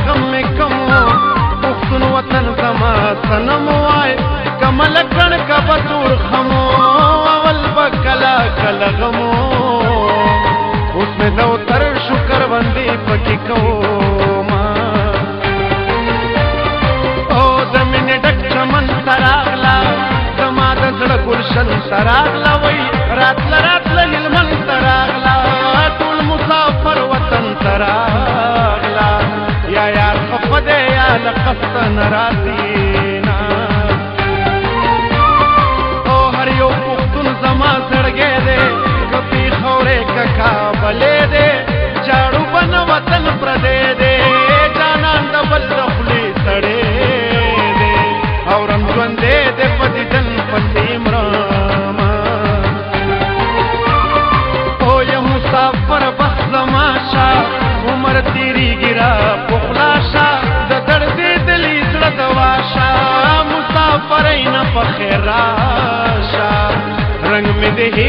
غم میں کم پختون وطن زما سنم وای کمل کن کا بطور خمو اول بکلا کلا غمو اس میں دو تر شکر بندی پکی کو او دمین ڈک چمن تراغلا زما دزڑ گلشن تراغلا وی راتل هلمن تراغلا ټول مسافر وطن تراغلا یا یار خفده یا لقصد نرازینا او هر یو پختون زما زړګی دی کپی خورے ککا بلے دے جاڑو بن وطن پردے دے جانان دا بل رخلی سڑے دے اورم جوندے دے پتی دن پسیم راما او یہ مسافر بس زماشا عمر تیری گرا بخلاشا دا دردی دلی زڑ دواشا مسافر این پخیراشا رنگ میں دے